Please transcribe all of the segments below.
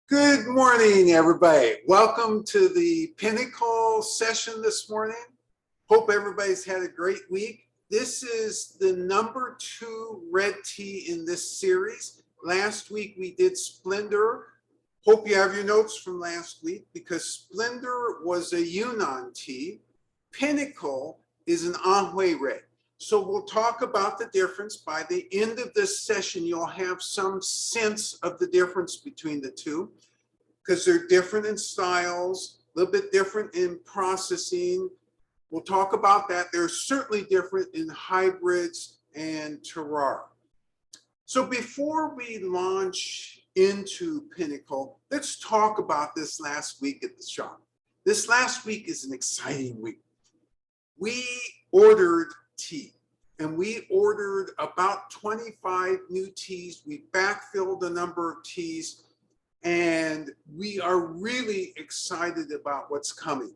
Good morning, everybody. Welcome to the Pinnacle session this morning. Hope everybody's had a great week. This is the number 2 red tea in this series. Last week we did Splendor. Hope you have your notes from last week because Splendor was a Yunnan tea. Pinnacle is an Anhuei red. So we'll talk about the difference. By the end of this session, you'll have some sense of the difference between the two because they're different in styles, a little bit different in processing. We'll talk about that. They're certainly different in hybrids and terroir. So before we launch into Pinnacle, let's talk about this last week at the shop. This last week is an exciting week. We ordered tea, and we ordered about 25 new teas. We backfilled a number of teas, and we are really excited about what's coming.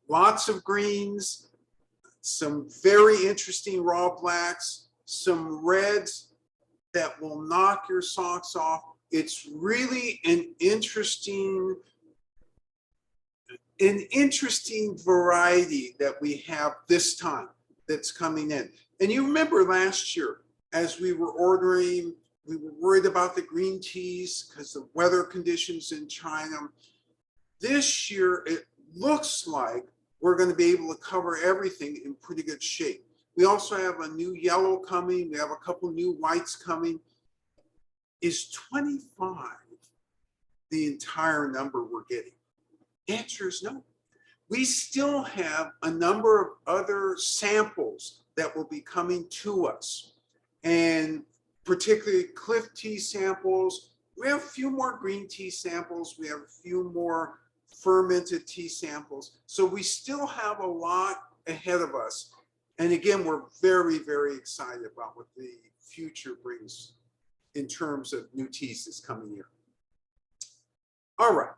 Lots of greens, some very interesting raw blacks, some reds that will knock your socks off. It's really an interesting variety that we have this time that's coming in. And you remember last year, as we were ordering, we were worried about the green teas because of weather conditions in China. This year, it looks like we're going to be able to cover everything in pretty good shape. We also have a new yellow coming. We have a couple new whites coming. Is 25 the entire number we're getting? The answer is no. We still have a number of other samples that will be coming to us, and particularly cliff tea samples. We have a few more green tea samples. We have a few more fermented tea samples. So we still have a lot ahead of us. And again, we're very, very excited about what the future brings in terms of new teas this coming year. All right.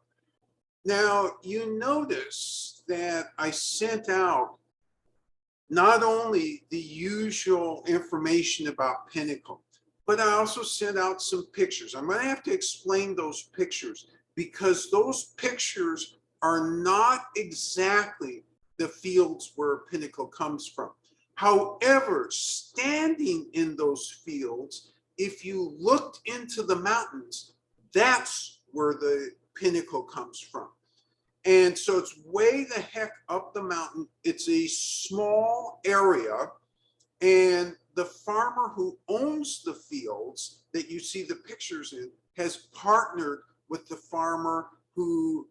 Now, you notice that I sent out not only the usual information about Pinnacle, but I also sent out some pictures. I'm going to have to explain those pictures because those pictures are not exactly the fields where Pinnacle comes from. However, standing in those fields, if you looked into the mountains, that's where the Pinnacle comes from. And so it's way the heck up the mountain. It's a small area, and the farmer who owns the fields that you see the pictures in has partnered with the farmer who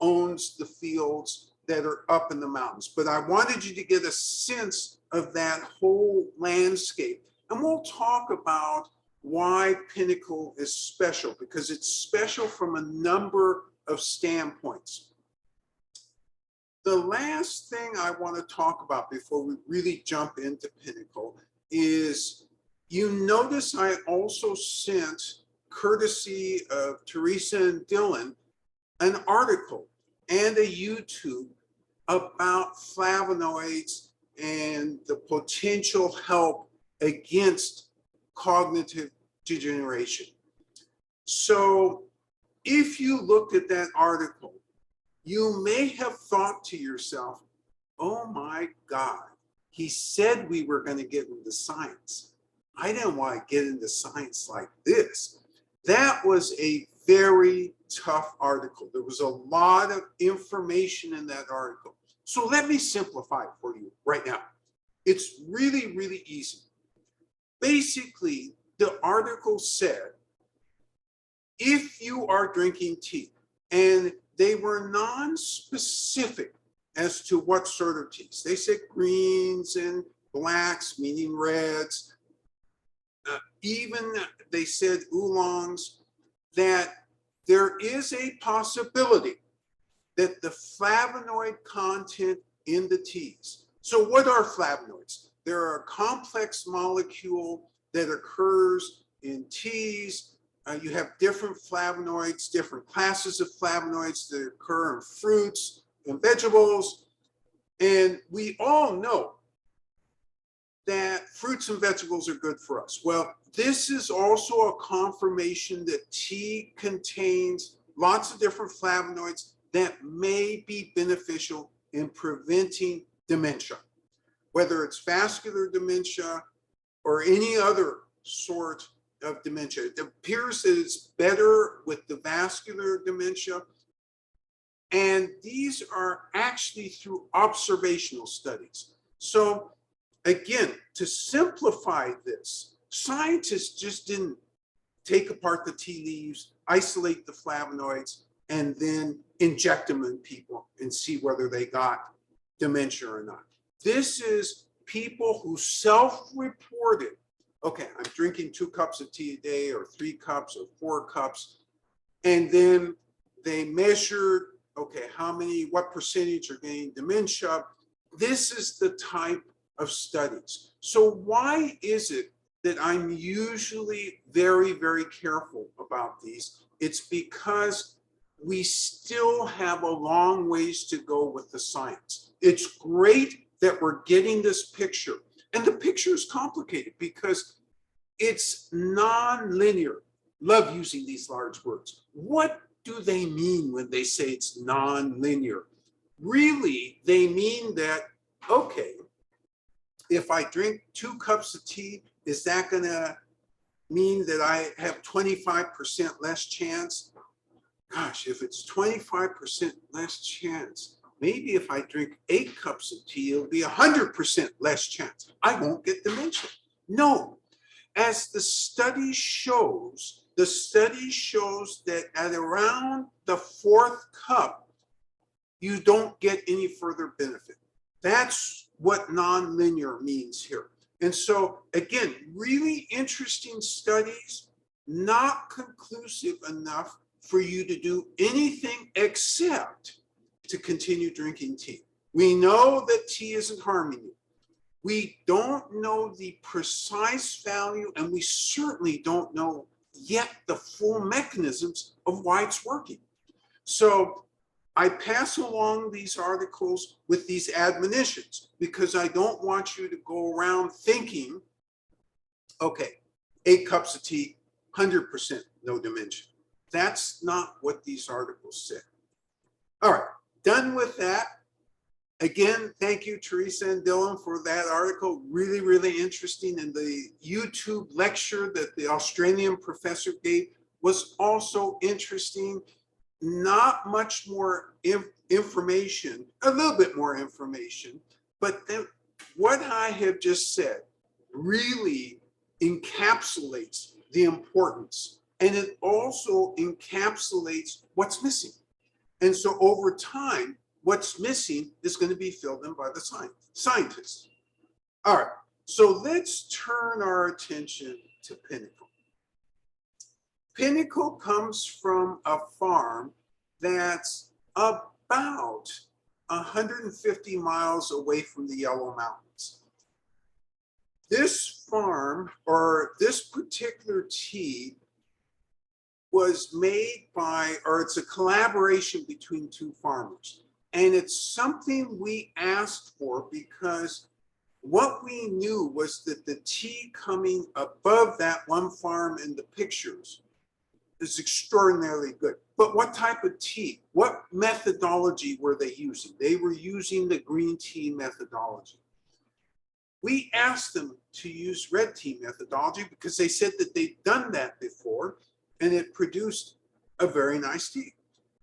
owns the fields that are up in the mountains. But I wanted you to get a sense of that whole landscape. And we'll talk about why Pinnacle is special, because it's special from a number of standpoints. The last thing I want to talk about before we really jump into Pinnacle is, you notice I also sent, courtesy of Teresa and Dylan, an article and a YouTube about flavonoids and the potential help against cognitive degeneration. So if you looked at that article, you may have thought to yourself, oh my God, he said we were going to get into science. I didn't want to get into science like this. That was a very tough article. There was a lot of information in that article. So let me simplify it for you right now. It's really, really easy. Basically, the article said, if you are drinking tea, and they were non-specific as to what sort of teas. They said greens and blacks, meaning reds. Even they said oolongs, that there is a possibility that the flavonoid content in the teas. So what are flavonoids? They're a complex molecule that occurs in teas. You have different flavonoids, different classes of flavonoids that occur in fruits and vegetables. And we all know that fruits and vegetables are good for us. Well, this is also a confirmation that tea contains lots of different flavonoids that may be beneficial in preventing dementia, whether it's vascular dementia or any other sort of dementia. It appears that it's better with the vascular dementia. And these are actually through observational studies. So again, to simplify this, scientists just didn't take apart the tea leaves, isolate the flavonoids, and then inject them in people and see whether they got dementia or not. This is people who self-reported, okay, I'm drinking 2 cups of tea a day or 3 cups or 4 cups. And then they measured, okay, what percentage are getting dementia? This is the type of studies. So why is it that I'm usually very, very careful about these? It's because we still have a long ways to go with the science. It's great that we're getting this picture. And the picture is complicated because it's non-linear. Love using these large words. What do they mean when they say it's non-linear? Really, they mean that, okay, if I drink 2 cups of tea, is that going to mean that I have 25% less chance? Gosh, if it's 25% less chance, maybe if I drink 8 cups of tea, it'll be 100% less chance. I won't get dementia. No, as the study shows that at around the 4th cup, you don't get any further benefit. That's what nonlinear means here. And so again, really interesting studies, not conclusive enough for you to do anything except to continue drinking tea. We know that tea isn't harming you. We don't know the precise value, and we certainly don't know yet the full mechanisms of why it's working. So I pass along these articles with these admonitions because I don't want you to go around thinking, okay, 8 cups of tea, 100% no dementia. That's not what these articles say. All right, done with that. Again, thank you, Teresa and Dylan, for that article. Really, really interesting. And the YouTube lecture that the Australian professor gave was also interesting. Not much more information, a little bit more information, but then what I have just said really encapsulates the importance, and it also encapsulates what's missing. And so over time, what's missing is going to be filled in by the scientists. All right, so let's turn our attention to Pinnacle. Pinnacle comes from a farm that's about 150 miles away from the Yellow Mountains. This farm, or this particular tea, was made by, or it's a collaboration between 2 farmers. And it's something we asked for because what we knew was that the tea coming above that one farm in the pictures is extraordinarily good. But what type of tea? What methodology were they using? They were using the green tea methodology. We asked them to use red tea methodology because they said that they'd done that before and it produced a very nice tea.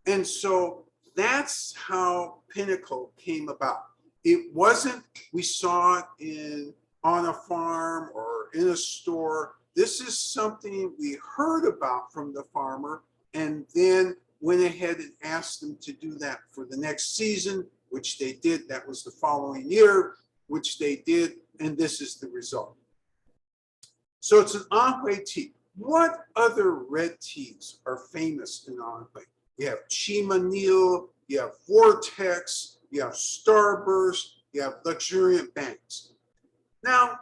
And so that's how Pinnacle came about. It wasn't, we saw it on a farm or in a store. This is something we heard about from the farmer and then went ahead and asked them to do that for the next season, which they did. That was the following year, which they did, and this is the result. So it's an Anhuei tea. What other red teas are famous in Anhuei? You have Chimanil, you have Vortex, you have Starburst, you have Luxuriant Banks. Now,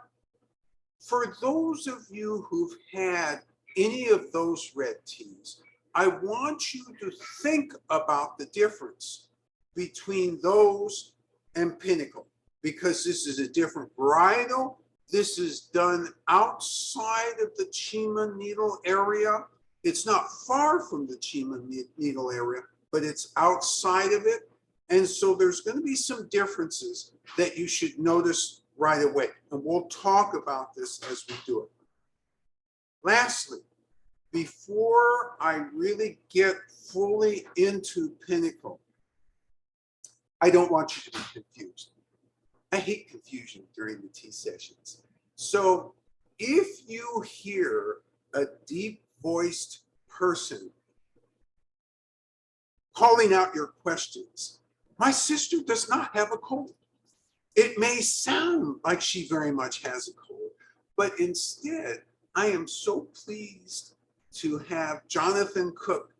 for those of you who've had any of those red teas, I want you to think about the difference between those and Pinnacle, because this is a different varietal This is done outside of the Chima needle area. It's not far from the Chima needle area, but it's outside of it. And so there's going to be some differences that you should notice right away. And we'll talk about this as we do it. Lastly, before I really get fully into Pinnacle, I don't want you to be confused. I hate confusion during the tea sessions. So if you hear a deep voiced person calling out your questions, my sister does not have a cold. It may sound like she very much has a cold, but instead, I am so pleased to have Jonathan Cook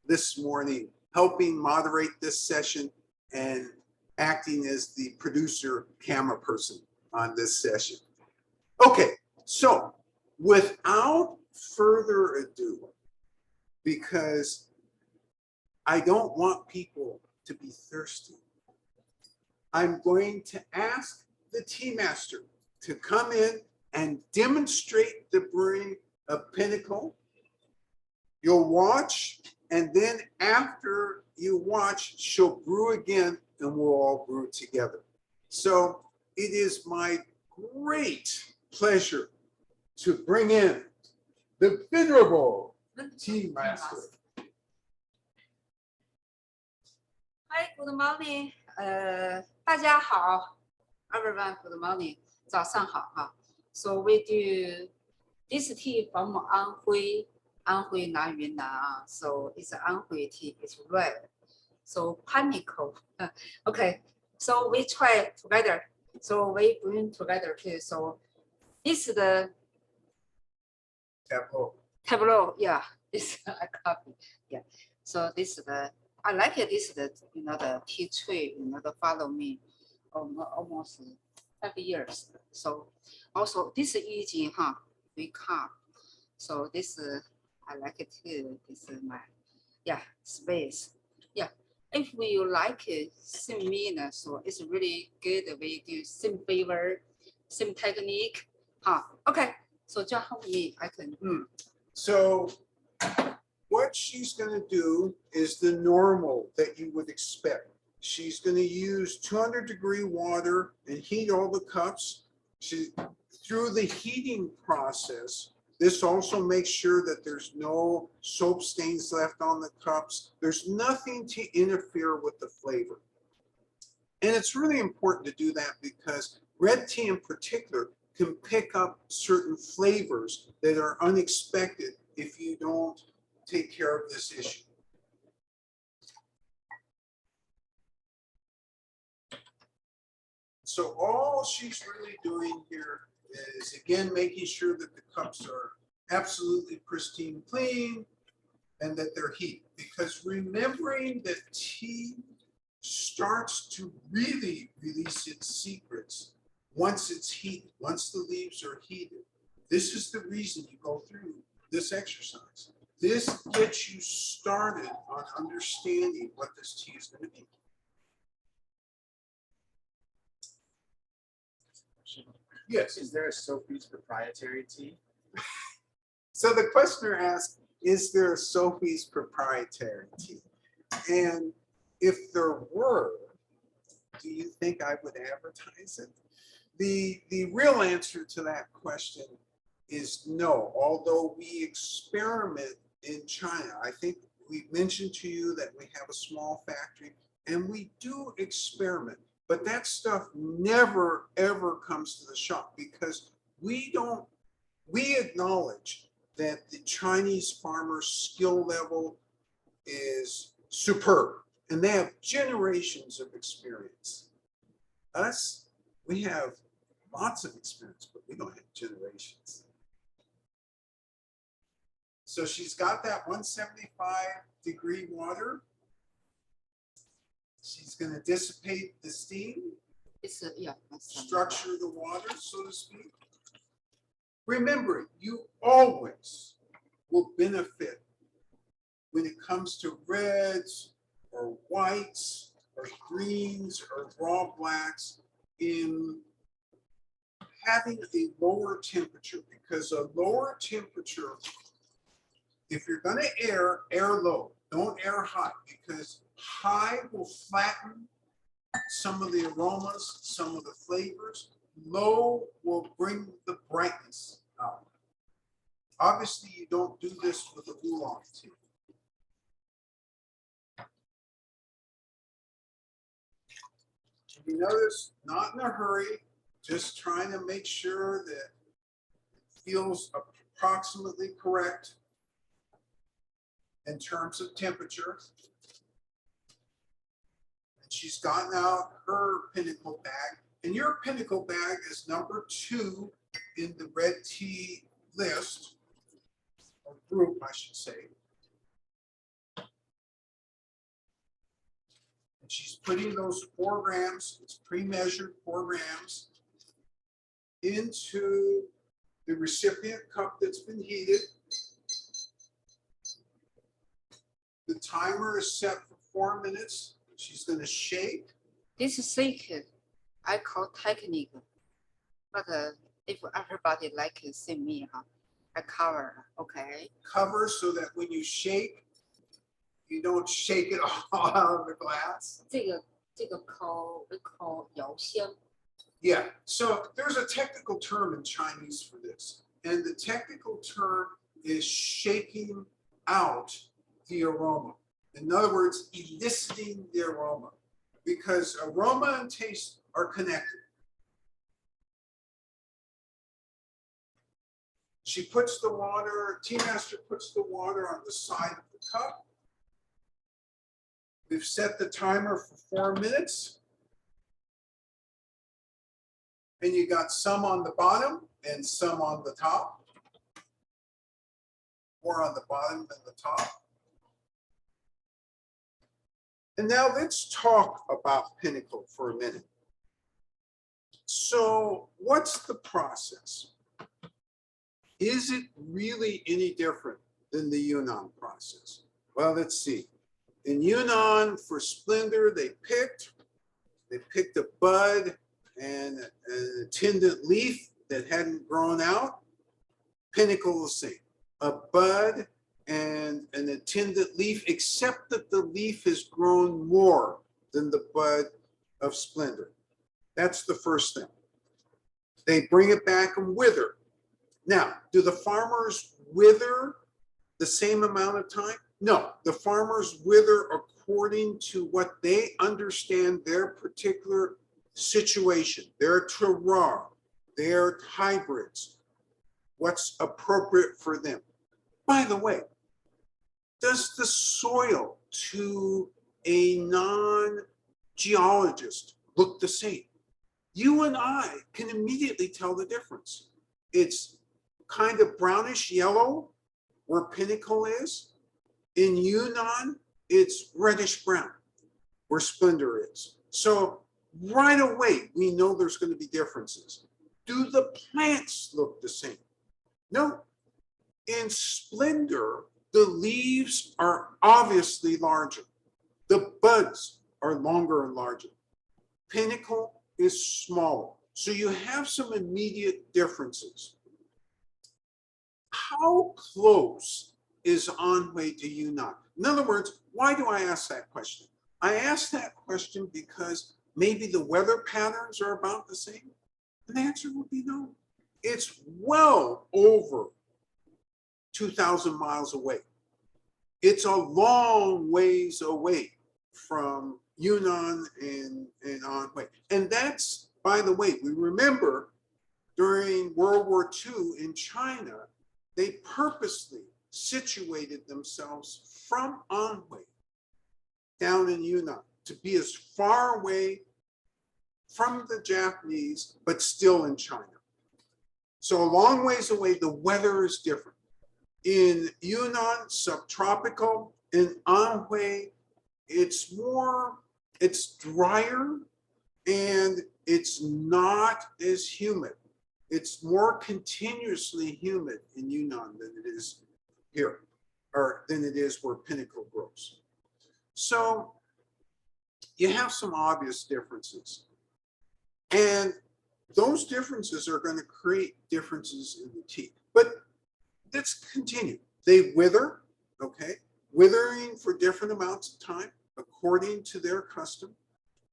this morning helping moderate this session and acting as the producer camera person on this session. Okay, so without further ado, because I don't want people to be thirsty, I'm going to ask the tea master to come in and demonstrate the brewing of Pinnacle. You'll watch, and then after you watch, she'll brew again and we'll all brew together. So it is my great pleasure to bring in the venerable tea master. Hi, good morning. 大家好 everyone, good morning. 早上好哈。So we do this tea from Anhuei, Yunnan. So it's Anhuei tea, it's red. So Pinnacle. Okay, so we try together. So we bring together too. So this is the tableau. Yeah, this I copy. Yeah. So this is the I like it. This is the the tea tree. The follow me almost 5 years. So also this is easy, huh? We come. So this I like it too. This is my space. Yeah. If we like it, same mean, so it's really good. We do same flavor, same technique. Huh? Okay. So just help me. I can. So what she's going to do is the normal that you would expect. She's going to use 200-degree water and heat all the cups. Through the heating process, this also makes sure that there's no soap stains left on the cups. There's nothing to interfere with the flavor. And it's really important to do that because red tea in particular can pick up certain flavors that are unexpected if you don't take care of this issue. So all she's really doing here is, again, making sure that the cups are absolutely pristine clean and that they're heated. Because remembering that tea starts to really release its secrets once it's heated, once the leaves are heated. This is the reason you go through this exercise. This gets you started on understanding what this tea is going to be. Yes. Is there a Sophie's proprietary tea? So the questioner asked, is there a Sophie's proprietary tea? And if there were, do you think I would advertise it? The real answer to that question is no, although we experiment in China. I think we mentioned to you that we have a small factory and we do experiment. But that stuff never, ever comes to the shop because we acknowledge that the Chinese farmer's skill level is superb and they have generations of experience. Us, we have lots of experience, but we don't have generations. So she's got that 175-degree water. She's going to dissipate the steam, structure the water, so to speak. Remember, you always will benefit when it comes to reds or whites or greens or raw blacks in having a lower temperature, because a lower temperature, if you're going to air low. Don't air high, because high will flatten some of the aromas, some of the flavors. Low will bring the brightness out. Obviously, you don't do this with a oolong tea. You notice, not in a hurry, just trying to make sure that it feels approximately correct in terms of temperature. And she's gotten out her Pinnacle bag, and your Pinnacle bag is number 2 in the red tea list, or group, I should say. And she's putting those 4 grams, it's pre-measured 4 grams, into the recipient cup that's been heated. The timer is set for 4 minutes. She's going to shake. This secret I call technique, but if everybody like it, see me, I cover, okay? Cover so that when you shake, you don't shake it all out of the glass. 这个 we call 摇香. Yeah, so there's a technical term in Chinese for this, and the technical term is shaking out the aroma. In other words, eliciting the aroma, because aroma and taste are connected. She puts the water, Tea Master puts the water on the side of the cup. We've set the timer for 4 minutes. And you got some on the bottom and some on the top. More on the bottom than the top. And now let's talk about Pinnacle for a minute. So what's the process? Is it really any different than the Yunnan process? Well, let's see. In Yunnan, for Splendor, they picked a bud and an attendant leaf that hadn't grown out. Pinnacle the same. A bud and an attendant leaf, except that the leaf has grown more than the bud of Splendor. That's the first thing. They bring it back and wither. Now, do the farmers wither the same amount of time? No, the farmers wither according to what they understand their particular situation, their terroir, their hybrids, what's appropriate for them. By the way, does the soil to a non-geologist look the same? You and I can immediately tell the difference. It's kind of brownish yellow where Pinnacle is. In Yunnan, it's reddish brown where Splendor is. So right away, we know there's going to be differences. Do the plants look the same? No. In Splendor, the leaves are obviously larger. The buds are longer and larger. Pinnacle is smaller. So you have some immediate differences. How close is Anhuei to Yunnan? In other words, why do I ask that question? I ask that question because maybe the weather patterns are about the same. And the answer would be no. It's well over 2,000 miles away. It's a long ways away from Yunnan and Anhuei. And that's, by the way, we remember during World War II in China, they purposely situated themselves from Anhuei down in Yunnan to be as far away from the Japanese, but still in China. So a long ways away, the weather is different. In Yunnan, subtropical. In Anhuei, it's drier and it's not as humid. It's more continuously humid in Yunnan than it is here, or than it is where Pinnacle grows. So you have some obvious differences. And those differences are going to create differences in the tea. But let's continue. They wither, okay? Withering for different amounts of time according to their custom.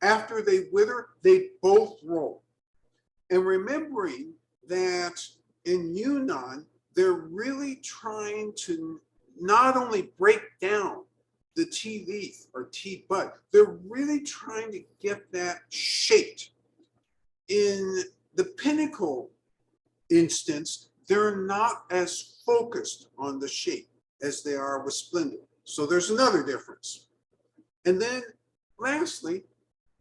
After they wither, they both roll. And remembering that in Yunnan, they're really trying to not only break down the tea leaf or tea bud, they're really trying to get that shaped. In the Pinnacle instance, they're not as focused on the shape as they are with Splendid. So there's another difference. And then lastly,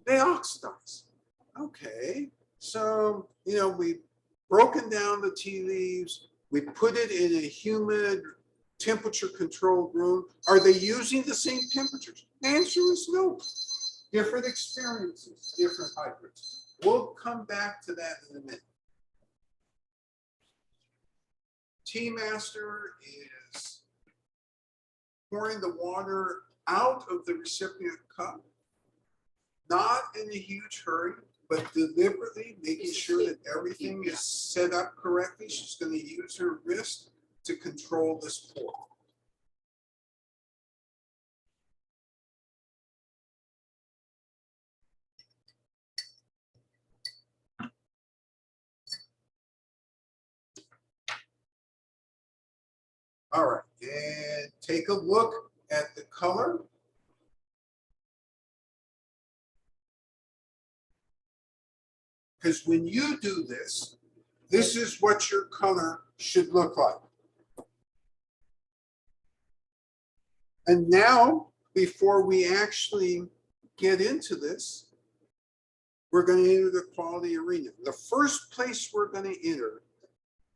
they oxidize. Okay, so, we've broken down the tea leaves, we put it in a humid, temperature controlled room. Are they using the same temperatures? The answer is no. Different experiences, different hybrids. We'll come back to that in a minute. Tea master is pouring the water out of the recipient cup, not in a huge hurry, but deliberately making sure that everything is set up correctly. She's going to use her wrist to control this pour. All right, and take a look at the color. Because when you do this, this is what your color should look like. And now, before we actually get into this, we're going to enter the quality arena. The first place we're going to enter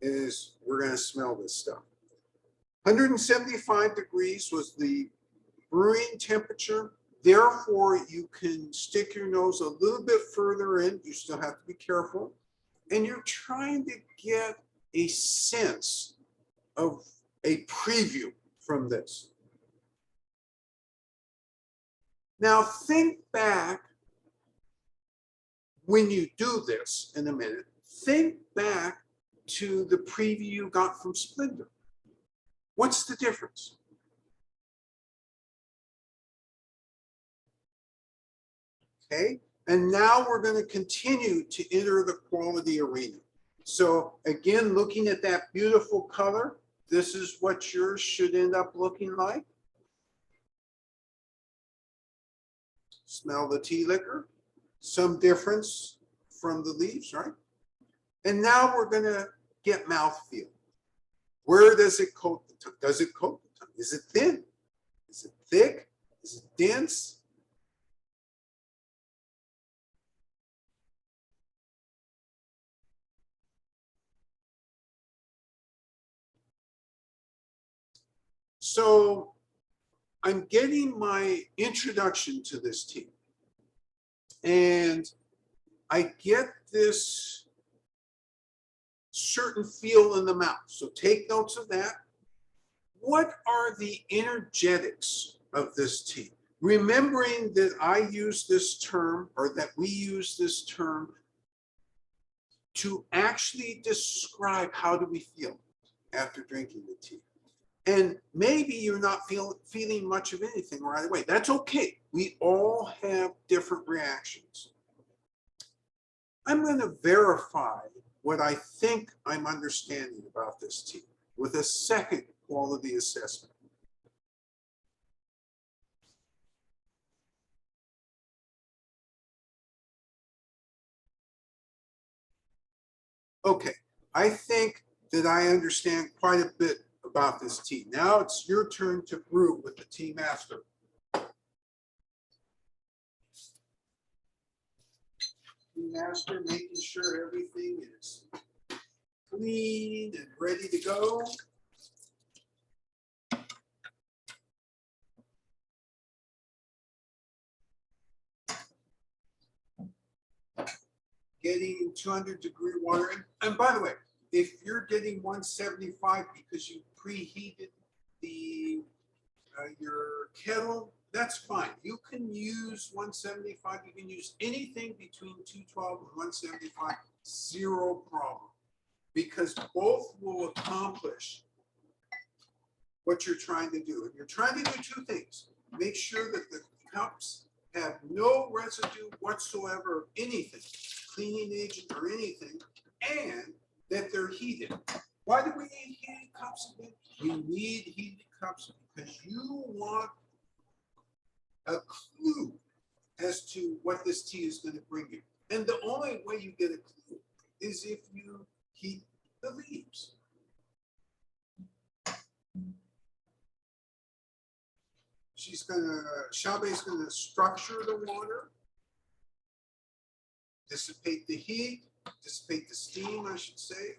is we're going to smell this stuff. 175 degrees was the brewing temperature. Therefore, you can stick your nose a little bit further in. You still have to be careful. And you're trying to get a sense of a preview from this. Now, think back when you do this in a minute. Think back to the preview you got from Splendor. What's the difference? Okay, and now we're going to continue to enter the quality arena. So again, looking at that beautiful color, this is what yours should end up looking like. Smell the tea liquor, some difference from the leaves, right? And now we're going to get mouthfeel. Where does it coat the tongue? Does it coat the tongue? Is it thin? Is it thick? Is it dense? So I'm getting my introduction to this tea. And I get this certain feel in the mouth. So take notes of that. What are the energetics of this tea? Remembering that I use this term, or that we use this term, to actually describe how do we feel after drinking the tea. And maybe you're not feeling much of anything right away. That's okay. We all have different reactions. I'm going to verify what I think I'm understanding about this tea with a second quality assessment. Okay, I think that I understand quite a bit about this tea. Now it's your turn to brew with the tea master. Tea master making sure everything is clean and ready to go. Getting 200-degree water. And by the way, if you're getting 175 because you preheated the your kettle, that's fine. You can use 175. You can use anything between 212 and 175. zero problem. Because both will accomplish what you're trying to do. And you're trying to do two things. Make sure that the cups have no residue whatsoever of anything, cleaning agent or anything, and that they're heated. Why do we need heated cups again? We need heated cups because you want a clue as to what this tea is going to bring you. And the only way you get a clue is if you heat the leaves. Xiaobei's gonna structure the water, dissipate the heat, dissipate the steam, I should say.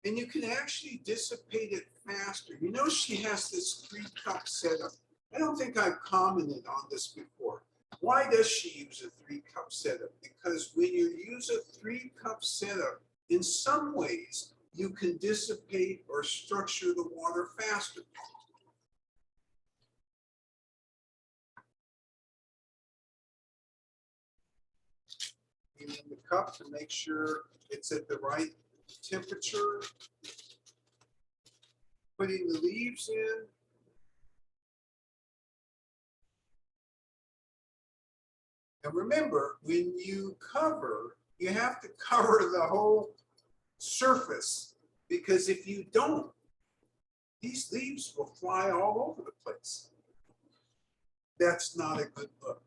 And you can actually dissipate it faster. You know, she has this 3-cup setup. I don't think I've commented on this before. Why does she use a 3-cup setup? Because when you use a 3-cup setup, in some ways, you can dissipate or structure the water faster. Heating the cup to make sure it's at the right temperature. Putting the leaves in. And remember, when you cover, you have to cover the whole surface, because if you don't, these leaves will fly all over the place. That's not a good look.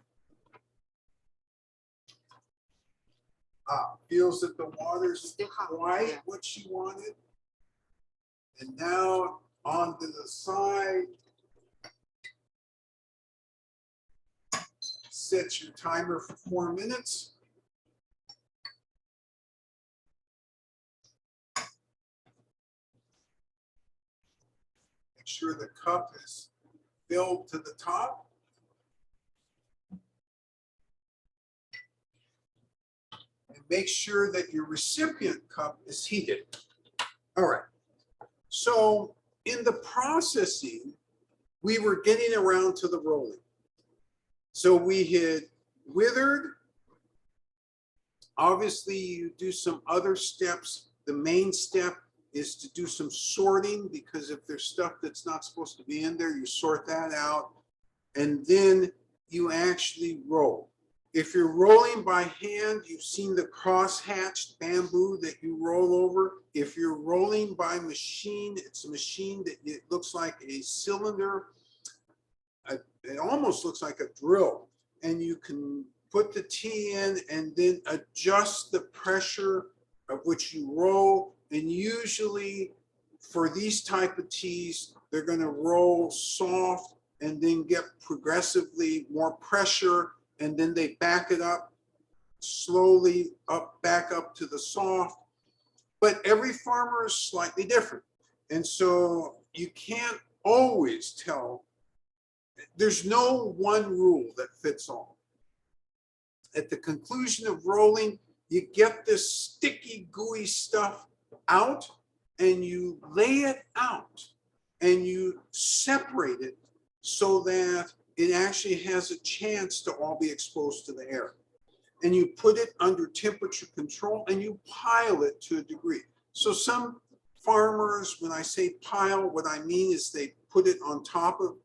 Feels that the water's Still hot, quite yeah. what she wanted. And now onto the side. Set your timer for 4 minutes. Make sure the cup is filled to the top. And make sure that your recipient cup is heated. All right. So in the processing, we were getting around to the rolling. So we had withered. Obviously, you do some other steps. The main step is to do some sorting, because if there's stuff that's not supposed to be in there, you sort that out. And then you actually roll. If you're rolling by hand, you've seen the cross-hatched bamboo that you roll over. If you're rolling by machine, it's a machine that it looks like a cylinder. It almost looks like a drill. And you can put the tea in and then adjust the pressure of which you roll. And usually for these type of teas, they're going to roll soft and then get progressively more pressure, and then they back it up slowly up, back up to the soft. But every farmer is slightly different. And so you can't always tell. There's no one rule that fits all. At the conclusion of rolling, you get this sticky, gooey stuff out, and you lay it out and you separate it so that it actually has a chance to all be exposed to the air. And you put it under temperature control and you pile it to a degree. So some farmers, when I say pile, what I mean is they put it on top of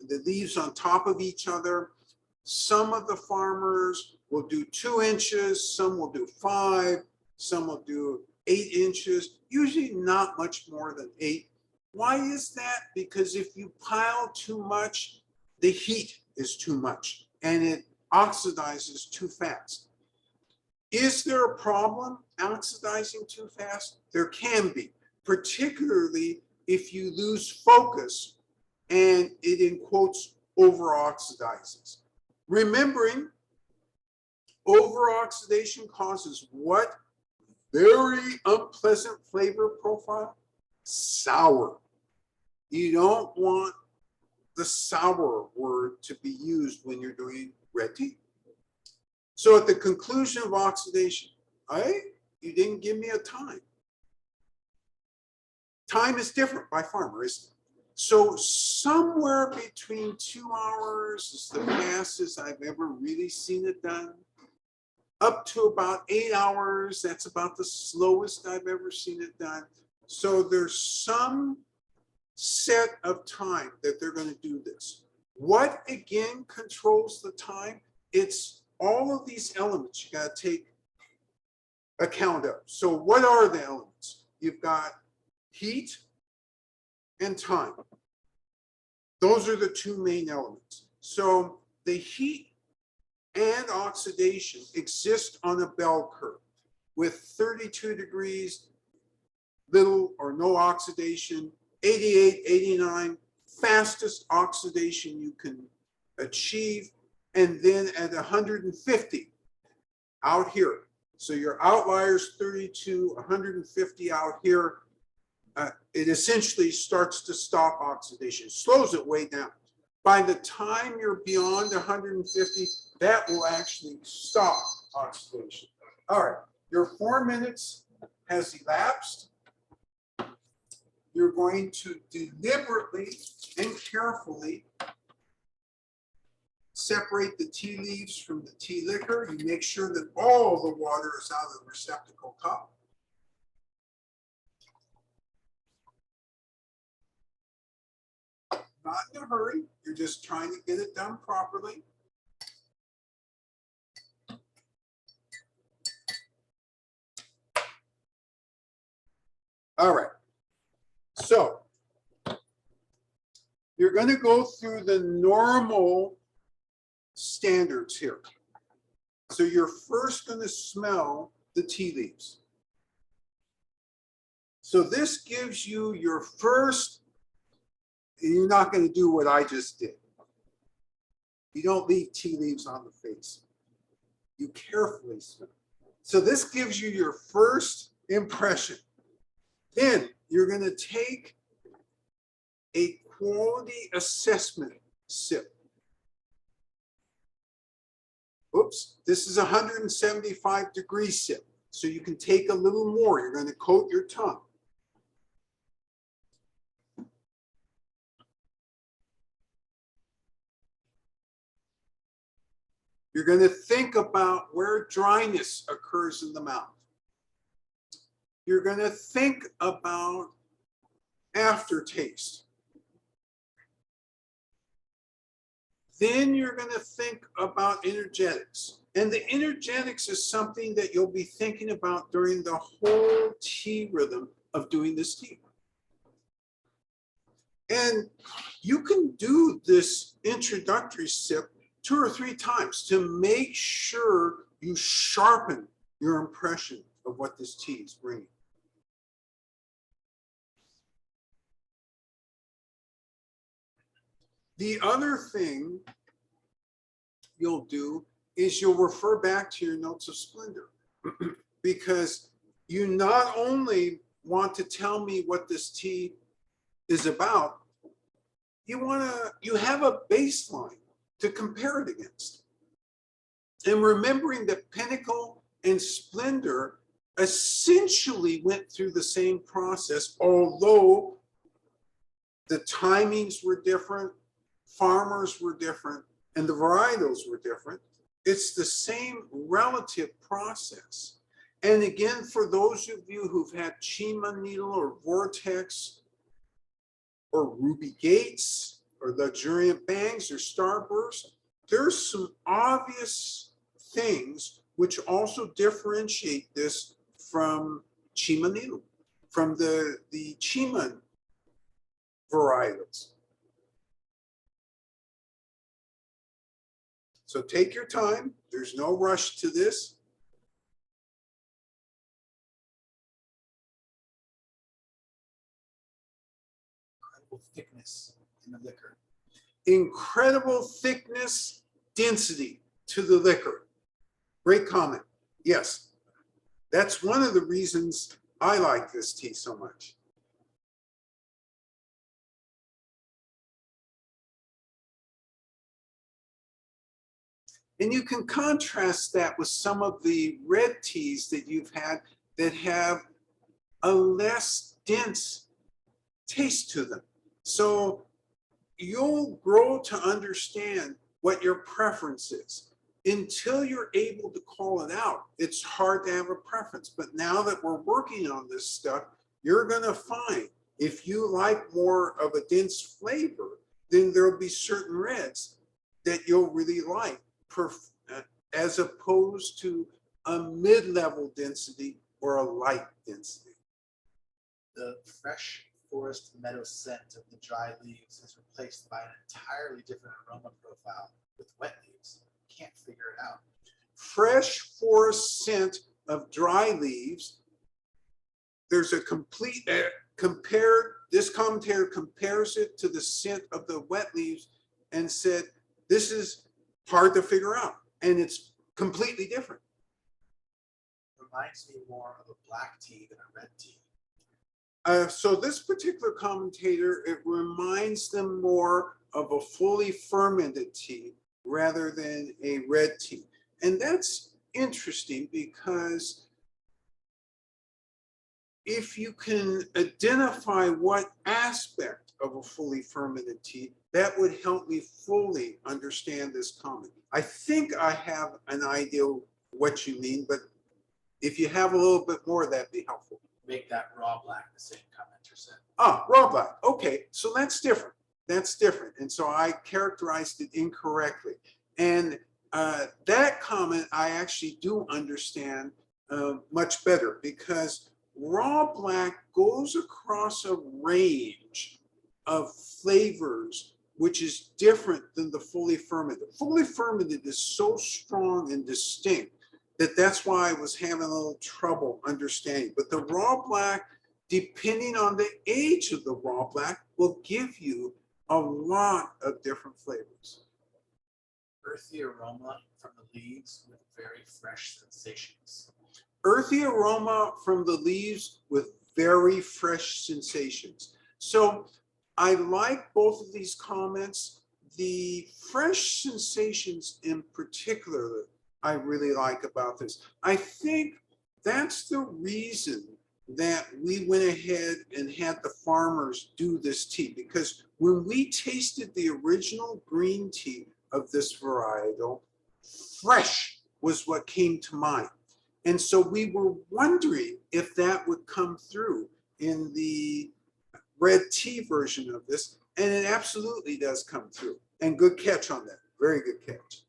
the leaves on top of each other. Some of the farmers will do 2 inches, some will do 5, some will do 8 inches, usually not much more than 8. Why is that? Because if you pile too much, the heat is too much and it oxidizes too fast. Is there a problem oxidizing too fast? There can be, particularly if you lose focus and it, in quotes, over-oxidizes. Remembering, over-oxidation causes what? Very unpleasant flavor profile. Sour. You don't want the sour word to be used when you're doing red tea. So at the conclusion of oxidation, you didn't give me a time. Time is different by farmer, isn't it? So somewhere between 2 hours is the fastest I've ever really seen it done. Up to about 8 hours, that's about the slowest I've ever seen it done. So there's some set of time that they're going to do this. What again controls the time? It's all of these elements you got to take account of. So what are the elements? You've got heat and time. Those are the two main elements. So the heat and oxidation exist on a bell curve with 32 degrees, little or no oxidation, 88, 89, fastest oxidation you can achieve, and then at 150 out here. So your outliers 32, 150 out here, it essentially starts to stop oxidation, slows it way down. By the time you're beyond 150, that will actually stop oxidation. All right, your 4 minutes has elapsed. You're going to deliberately and carefully separate the tea leaves from the tea liquor. You make sure that all the water is out of the receptacle cup. Not in a hurry, you're just trying to get it done properly. All right, so you're going to go through the normal standards here. So you're first going to smell the tea leaves. So this gives you your first, you're not going to do what I just did. You don't leave tea leaves on the face. You carefully smell. So this gives you your first impression. Then you're going to take a quality assessment sip. Oops, this is 175-degree sip. So you can take a little more. You're going to coat your tongue. You're going to think about where dryness occurs in the mouth. You're going to think about aftertaste. Then you're going to think about energetics. And the energetics is something that you'll be thinking about during the whole tea rhythm of doing this tea. And you can do this introductory sip 2 or 3 times to make sure you sharpen your impression of what this tea is bringing. The other thing you'll do is you'll refer back to your notes of splendor because you not only want to tell me what this tea is about, you have a baseline to compare it against. And remembering that Pinnacle and Splendor essentially went through the same process, although the timings were different, farmers were different, and the varietals were different. It's the same relative process. And again, for those of you who've had Chima Needle or Vortex or Ruby Gates or Luxuriant Bangs or Starburst, there's some obvious things which also differentiate this from Chima Needle, from the Chima varietals. So take your time. There's no rush to this. Incredible thickness in the liquor. Incredible thickness, density to the liquor. Great comment. Yes, that's one of the reasons I like this tea so much. And you can contrast that with some of the red teas that you've had that have a less dense taste to them. So you'll grow to understand what your preference is. Until you're able to call it out, it's hard to have a preference. But now that we're working on this stuff, you're going to find if you like more of a dense flavor, then there'll be certain reds that you'll really like, as opposed to a mid-level density or a light density. The fresh forest meadow scent of the dry leaves is replaced by an entirely different aroma profile with wet leaves. Can't figure it out. Fresh forest scent of dry leaves. There's a complete this commentator compares it to the scent of the wet leaves and said, this is hard to figure out. And it's completely different. Reminds me more of a black tea than a red tea. So this particular commentator, it reminds them more of a fully fermented tea rather than a red tea. And that's interesting because if you can identify what aspect of a fully fermented tea, that would help me fully understand this comment. I think I have an idea what you mean, but if you have a little bit more, that'd be helpful. Make that raw black, the same commenter said. Ah, raw black. Okay, so that's different. That's different. And so I characterized it incorrectly. And that comment I actually do understand much better because raw black goes across a range of flavors which is different than the fully fermented. Fully fermented is so strong and distinct that's why I was having a little trouble understanding. But the raw black, depending on the age of the raw black, will give you a lot of different flavors. Earthy aroma from the leaves with very fresh sensations. Earthy aroma from the leaves with very fresh sensations. So I like both of these comments. The fresh sensations in particular, I really like about this. I think that's the reason that we went ahead and had the farmers do this tea, because when we tasted the original green tea of this varietal, fresh was what came to mind. And so we were wondering if that would come through in the red tea version of this, and it absolutely does come through. And good catch on that, very good catch.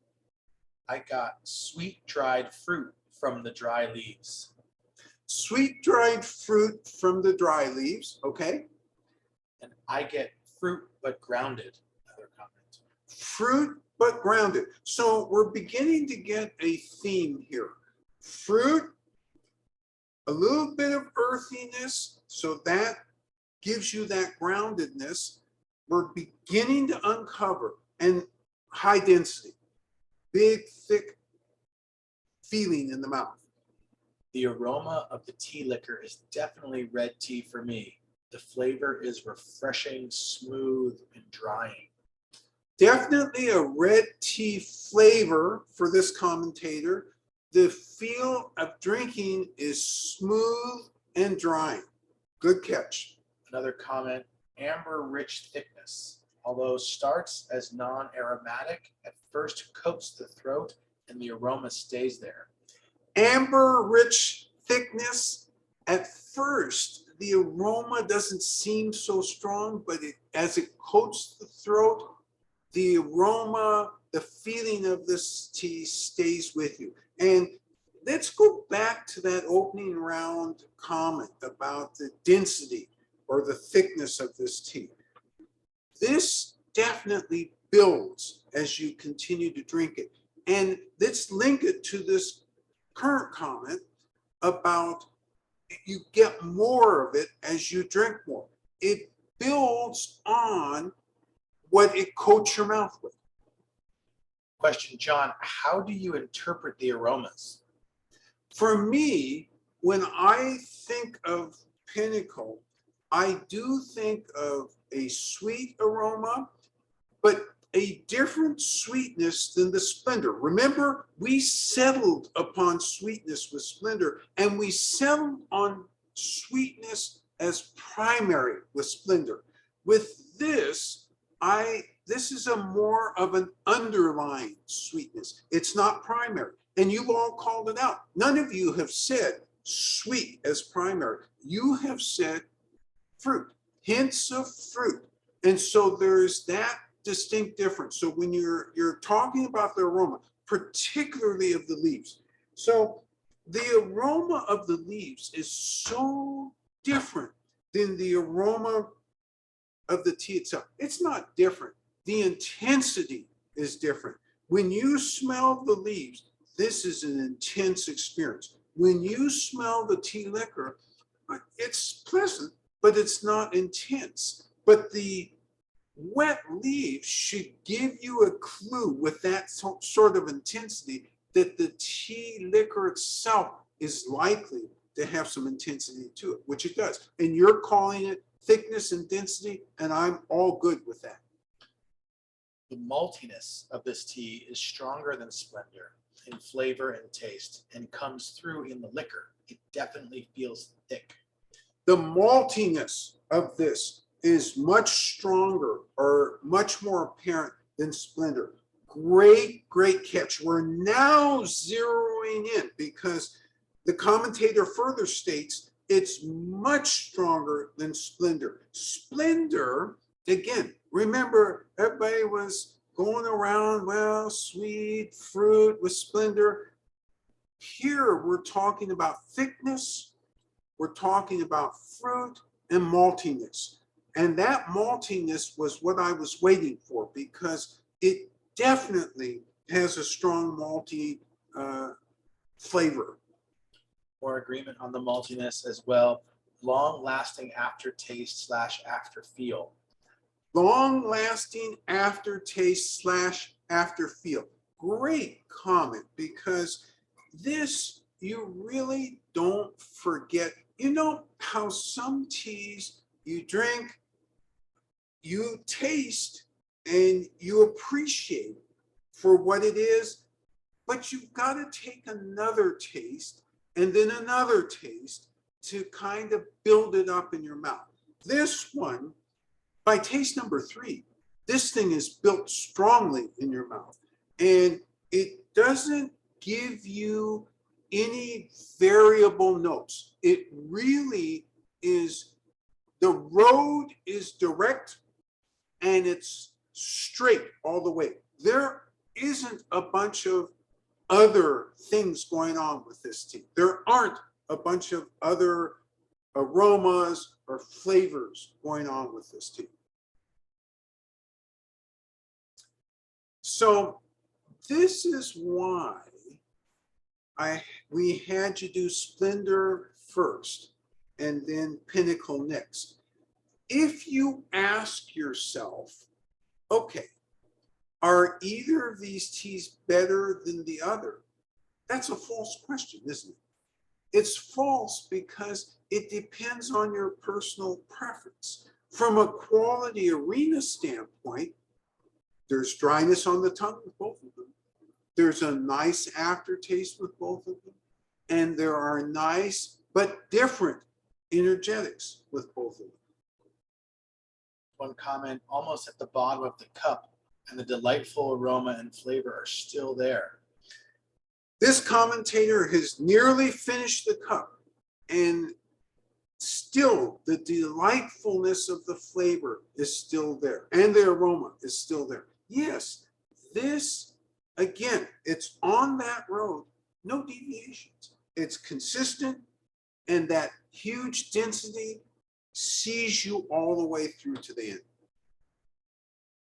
I got sweet dried fruit from the dry leaves. Sweet dried fruit from the dry leaves, okay. And I get fruit but grounded, another comment. Fruit but grounded. So we're beginning to get a theme here. Fruit, a little bit of earthiness, so that gives you that groundedness. We're beginning to uncover, and high density, big, thick feeling in the mouth. The aroma of the tea liquor is definitely red tea for me. The flavor is refreshing, smooth, and drying. Definitely a red tea flavor for this commentator. The feel of drinking is smooth and drying. Good catch. Another comment, amber rich thickness. Although starts as non-aromatic, at first coats the throat and the aroma stays there. Amber rich thickness. At first, the aroma doesn't seem so strong, but as it coats the throat, the aroma, the feeling of this tea stays with you. And let's go back to that opening round comment about the density or the thickness of this tea. This definitely builds as you continue to drink it. And let's link it to this current comment about you get more of it as you drink more. It builds on what it coats your mouth with. Question, John, how do you interpret the aromas? For me, when I think of Pinnacle, I do think of a sweet aroma, but a different sweetness than the Splendor. Remember, we settled upon sweetness with Splendor, and we settled on sweetness as primary with Splendor. With this, this is a more of an underlying sweetness. It's not primary. And you've all called it out. None of you have said sweet as primary. You have said fruit, hints of fruit. And so there's that distinct difference. So when you're talking about the aroma, particularly of the leaves. So the aroma of the leaves is so different than the aroma of the tea itself. It's not different. The intensity is different. When you smell the leaves, this is an intense experience. When you smell the tea liquor, it's pleasant, but it's not intense. But the wet leaves should give you a clue with that sort of intensity that the tea liquor itself is likely to have some intensity to it, which it does. And you're calling it thickness and density, and I'm all good with that. The maltiness of this tea is stronger than Splendor in flavor and taste and comes through in the liquor. It definitely feels thick. The maltiness of this is much stronger or much more apparent than Splendor. Great catch. We're now zeroing in because the commentator further states it's much stronger than Splendor. Splendor, again, remember, everybody was going around, well, sweet fruit with Splendor. Here, we're talking about thickness, we're talking about fruit and maltiness. And that maltiness was what I was waiting for because it definitely has a strong malty flavor. More agreement on the maltiness as well. Long-lasting aftertaste / afterfeel. Long-lasting aftertaste / afterfeel. Great comment, because this you really don't forget. You know how some teas you drink, you taste, and you appreciate for what it is, but you've got to take another taste and then another taste to kind of build it up in your mouth. This one, by taste number 3, this thing is built strongly in your mouth, and it doesn't give you any variable notes. It really is, the road is direct and it's straight all the way. There isn't a bunch of other things going on with this tea. There aren't a bunch of other aromas or flavors going on with this tea. So this is why we had you do Splendor first and then Pinnacle next. If you ask yourself, okay, are either of these teas better than the other? That's a false question, isn't it? It's false because it depends on your personal preference. From a quality arena standpoint, there's dryness on the tongue with both of them. There's a nice aftertaste with both of them. And there are nice but different energetics with both of them. One comment, almost at the bottom of the cup, and the delightful aroma and flavor are still there. This commentator has nearly finished the cup, and still the delightfulness of the flavor is still there, and the aroma is still there. Yes, this, again, it's on that road, no deviations. It's consistent, and that huge density sees you all the way through to the end.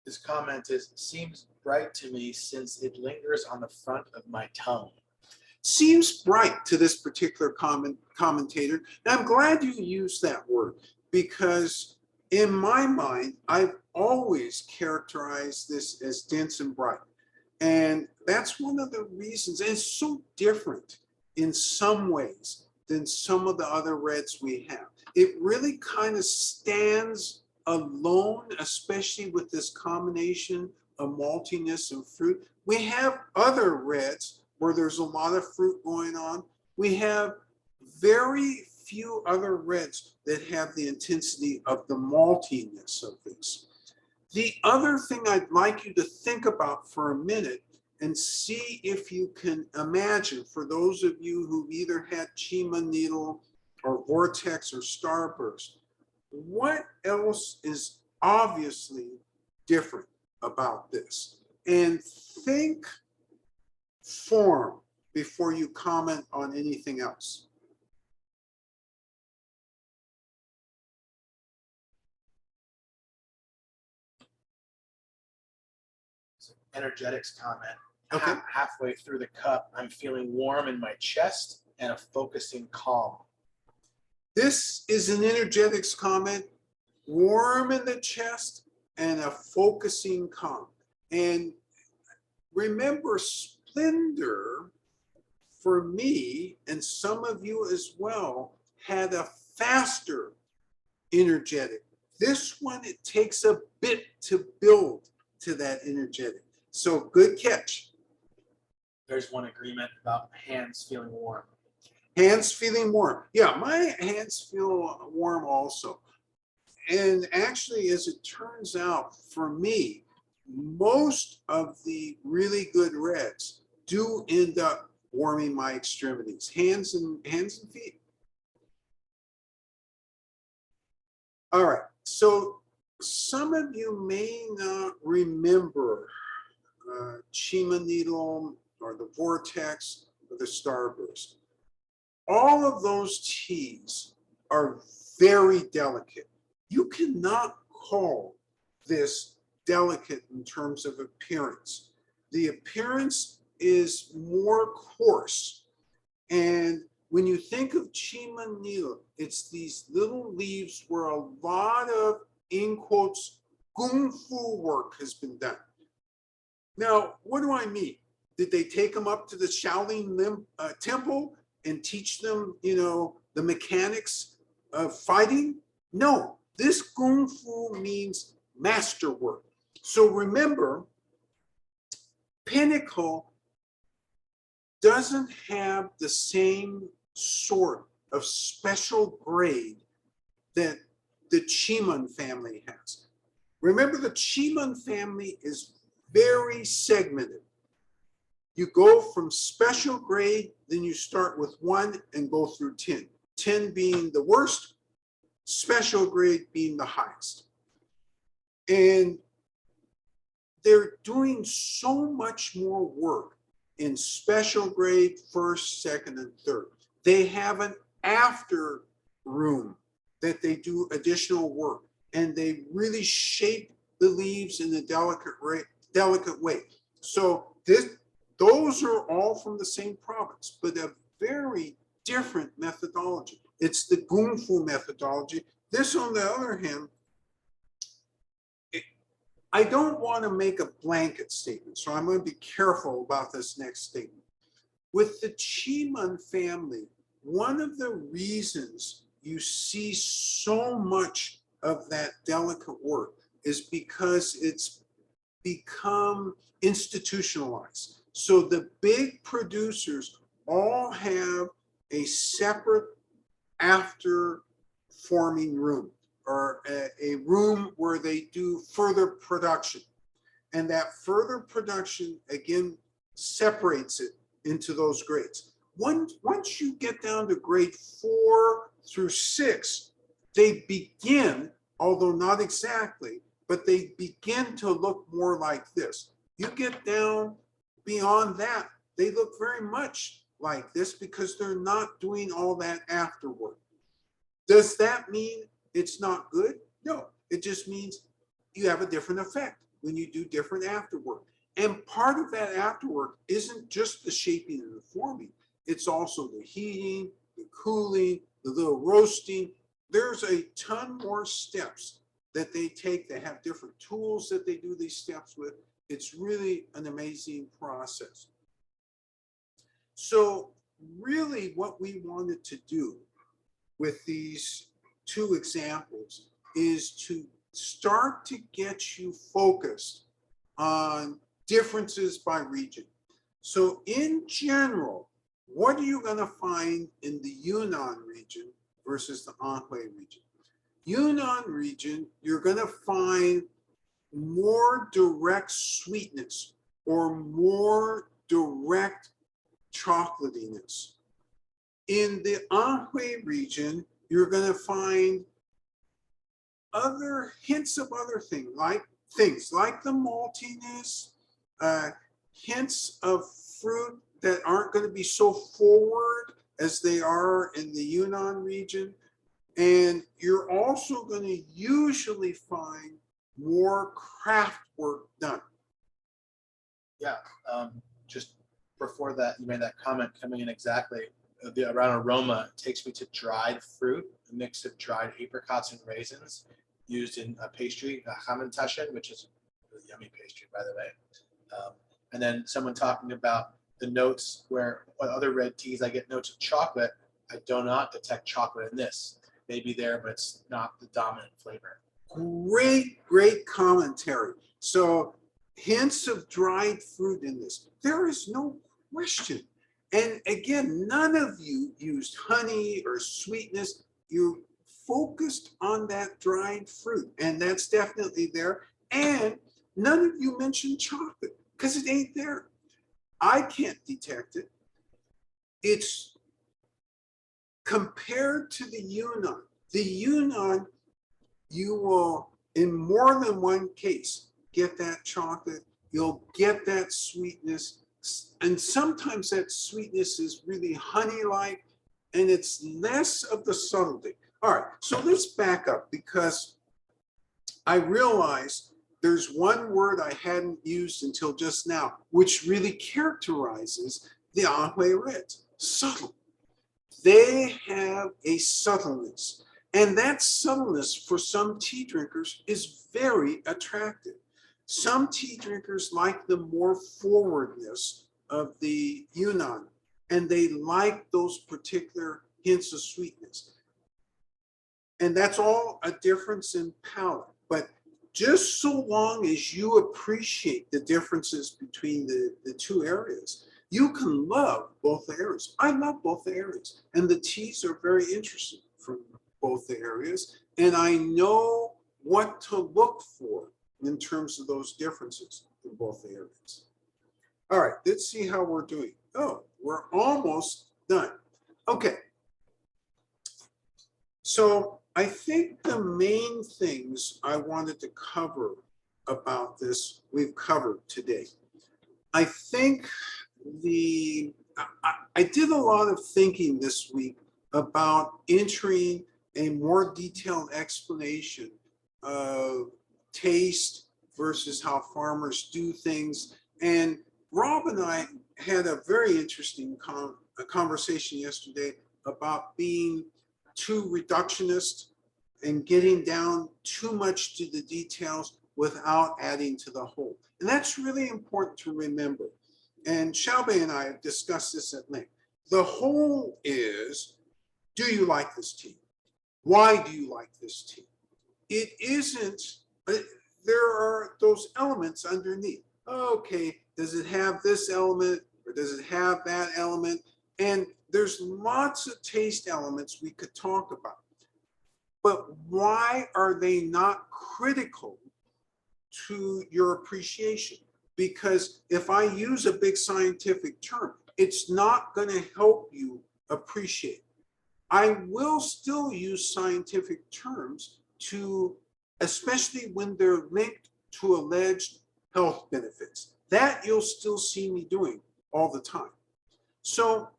This comment is, seems bright to me since it lingers on the front of my tongue. Seems bright to this particular commentator. And I'm glad you used that word, because in my mind, I've always characterized this as dense and bright. And that's one of the reasons, and it's so different in some ways than some of the other reds we have. It really kind of stands alone, especially with this combination a maltiness and fruit. We have other reds where there's a lot of fruit going on. We have very few other reds that have the intensity of the maltiness of this. The other thing I'd like you to think about for a minute and see if you can imagine, for those of you who've either had Chima needle or vortex or starburst, what else is obviously different about this? And think form before you comment on anything else. So energetics comment. Okay. Halfway through the cup, I'm feeling warm in my chest and a focusing calm. This is an energetics comment, warm in the chest and a focusing calm. And remember, splendor for me and some of you as well had a faster energetic. This one, it takes a bit to build to that energetic. So good catch. There's one agreement about hands feeling warm. Hands feeling warm. Yeah, my hands feel warm also. And actually, as it turns out, for me, most of the really good reds do end up warming my extremities, hands and feet. All right, so some of you may not remember Chima needle or the vortex or the starburst. All of those teas are very delicate. You cannot call this delicate in terms of appearance. The appearance is more coarse. And when you think of Chima needle, it's these little leaves where a lot of, in quotes, kung fu work has been done. Now, what do I mean? Did they take them up to the Shaolin temple and teach them, the mechanics of fighting? No, this kung fu means masterwork. So remember, Pinnacle doesn't have the same sort of special grade that the Chiman family has. Remember, the Chiman family is very segmented. You go from special grade, then you start with 1 and go through 10. 10 being the worst, special grade being the highest. And they're doing so much more work in special grade, first, second, and third. They have an after room that they do additional work, and they really shape the leaves in a delicate way. So those are all from the same province, but a very different methodology. It's the Kung Fu methodology. This, on the other hand, I don't want to make a blanket statement, so I'm going to be careful about this next statement. With the Chiman family, one of the reasons you see so much of that delicate work is because it's become institutionalized. So the big producers all have a separate after forming room, or a room where they do further production. And that further production, again, separates it into those grades. Once you get down to grade 4 through 6, they begin, although not exactly, but they begin to look more like this. You get down beyond that, they look very much like this because they're not doing all that afterward. Does that mean it's not good? No, it just means you have a different effect when you do different afterwork. And part of that afterwork isn't just the shaping and the forming, it's also the heating, the cooling, the little roasting. There's a ton more steps that they take. They have different tools that they do these steps with. It's really an amazing process. So really what we wanted to do with these 2 examples is to start to get you focused on differences by region. So in general, what are you going to find in the Yunnan region versus the Anhuei region? Yunnan region, you're going to find more direct sweetness or more direct chocolatiness. In the Anhui region, you're going to find other hints of other things like the maltiness, hints of fruit that aren't going to be so forward as they are in the Yunnan region. And you're also going to usually find more craft work done. Yeah, just before that, you made that comment coming in exactly around aroma. It takes me to dried fruit, a mix of dried apricots and raisins used in a pastry, a hamantaschen, which is a yummy pastry, by the way. And then someone talking about the notes where what other red teas, I get notes of chocolate. I do not detect chocolate in this. Maybe there, but it's not the dominant flavor. Great commentary. So hints of dried fruit in this. There is no question. And again, none of you used honey or sweetness. You focused on that dried fruit, and that's definitely there. And none of you mentioned chocolate because it ain't there. I can't detect it. It's compared to the Yunnan. The Yunnan, you will, in more than one case, get that chocolate. You'll get that sweetness. And sometimes that sweetness is really honey-like, and it's less of the subtlety. All right, so let's back up because I realize there's one word I hadn't used until just now, which really characterizes the Anhui Reds, subtle. They have a subtleness, and that subtleness for some tea drinkers is very attractive. Some tea drinkers like the more forwardness of the Yunnan, and they like those particular hints of sweetness. And that's all a difference in palate. But just so long as you appreciate the differences between the two areas, you can love both the areas. I love both the areas. And the teas are very interesting from both the areas. And I know what to look for in terms of those differences in both the areas. All right, let's see how we're doing. Oh, we're almost done. Okay. So I think the main things I wanted to cover about this, we've covered today. I think I did a lot of thinking this week about entering a more detailed explanation of taste versus how farmers do things. And Rob and I had a very interesting conversation yesterday about being too reductionist and getting down too much to the details without adding to the whole. And that's really important to remember. And Xiaobei and I have discussed this at length. The whole is, do you like this tea? Why do you like this tea? It isn't, there are those elements underneath. Okay, does it have this element or does it have that element? And there's lots of taste elements we could talk about. But why are they not critical to your appreciation? Because if I use a big scientific term, it's not going to help you appreciate. I will still use scientific terms to, especially when they're linked to alleged health benefits. That you'll still see me doing all the time. So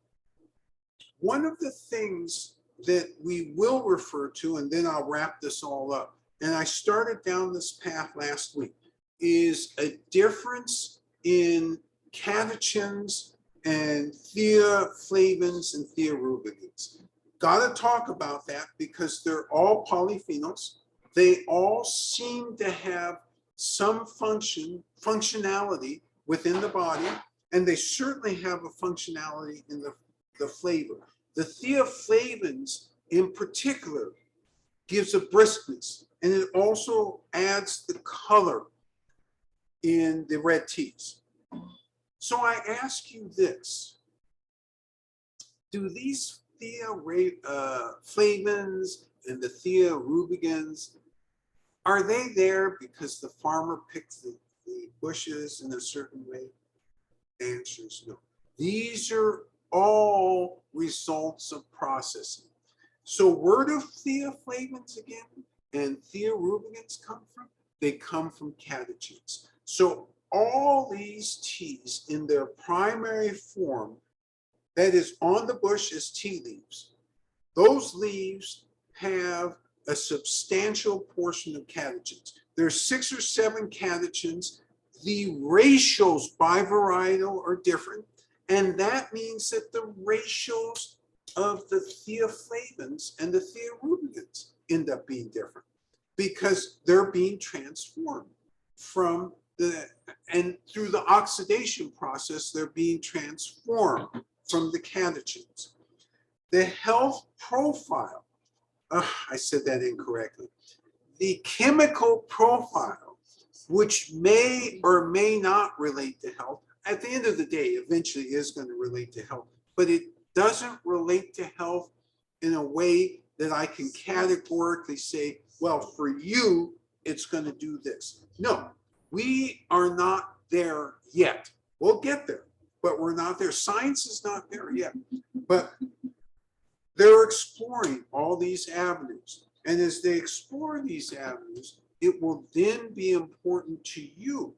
one of the things that we will refer to, and then I'll wrap this all up, and I started down this path last week, is a difference in catechins and theaflavins and thearubicins. Got to talk about that because they're all polyphenols. They all seem to have some functionality within the body, and they certainly have a functionality in the flavor. The theaflavins in particular gives a briskness, and it also adds the color. in the red teas. So I ask you this. Do these flavins and the thearubicins, are they there because the farmer picks the bushes in a certain way? The answer is no. These are all results of processing. So where do theaflavins again and thearubicins come from? They come from catechins. So all these teas in their primary form, that is on the bush as tea leaves, those leaves have a substantial portion of catechins. There's 6 or 7 catechins. The ratios by varietal are different. And that means that the ratios of the theaflavins and the thearubicins end up being different because they're being transformed from and through the oxidation process, they're being transformed from the catechins. The health profile, I said that incorrectly. The chemical profile, which may or may not relate to health, at the end of the day, eventually is going to relate to health, but it doesn't relate to health in a way that I can categorically say, well, for you, it's going to do this. No, we are not there yet. We'll get there, but we're not there. Science is not there yet, but they're exploring all these avenues. And as they explore these avenues, it will then be important to you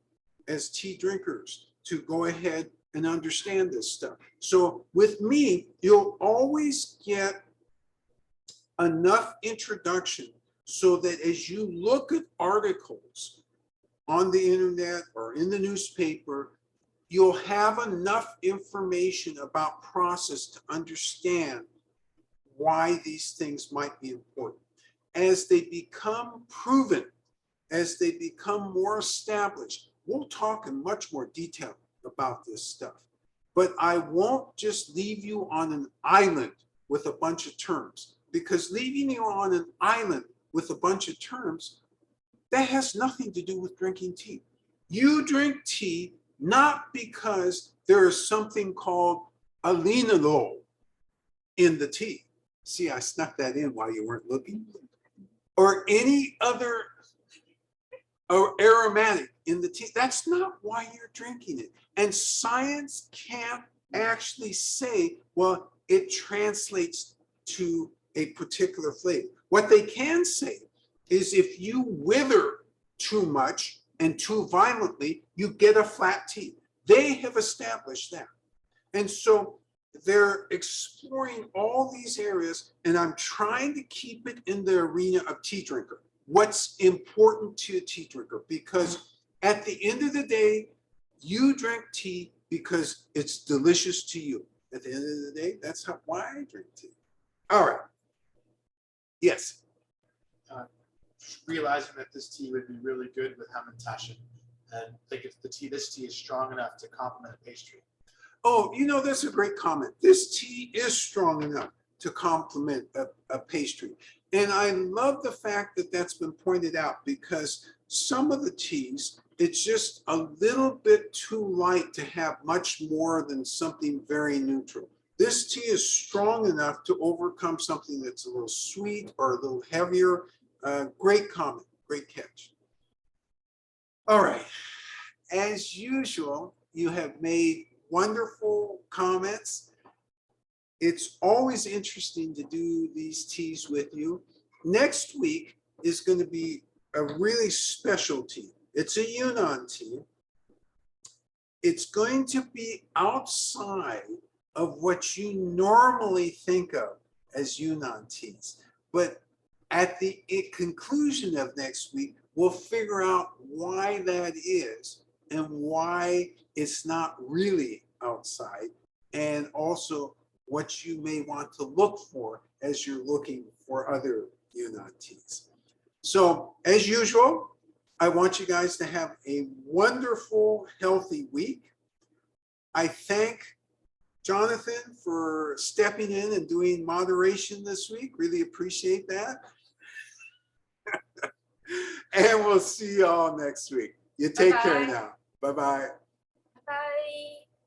as tea drinkers to go ahead and understand this stuff. So with me, you'll always get enough introduction so that as you look at articles on the internet or in the newspaper, you'll have enough information about process to understand why these things might be important. As they become proven, as they become more established, we'll talk in much more detail about this stuff. But I won't just leave you on an island with a bunch of terms, because leaving you on an island with a bunch of terms, that has nothing to do with drinking tea. You drink tea not because there is something called a linalool in the tea. See, I snuck that in while you weren't looking. Or any other aromatic in the tea. That's not why you're drinking it. And science can't actually say, well, it translates to a particular flavor. What they can say is if you wither too much and too violently, you get a flat tea. They have established that. And so they're exploring all these areas, and I'm trying to keep it in the arena of tea drinker. What's important to a tea drinker? Because at the end of the day, you drink tea because it's delicious to you. At the end of the day, that's why I drink tea. All right. Yes. Realizing that this tea would be really good with hamantaschen, and I think if this tea is strong enough to complement a pastry. Oh, you know, that's a great comment. This tea is strong enough to complement a pastry. And I love the fact that that's been pointed out, because some of the teas, it's just a little bit too light to have much more than something very neutral. This tea is strong enough to overcome something that's a little sweet or a little heavier. Great comment, great catch. All right, as usual, you have made wonderful comments. It's always interesting to do these teas with you. Next week is going to be a really special tea. It's a Yunnan tea. It's going to be outside of what you normally think of as Yunnan teas. But at the conclusion of next week, we'll figure out why that is and why it's not really outside, and also what you may want to look for as you're looking for other Yunnan teas. So as usual, I want you guys to have a wonderful, healthy week. I thank Jonathan for stepping in and doing moderation this week. Really appreciate that. And we'll see you all next week. You take care Bye-bye. now. Bye-bye. Bye.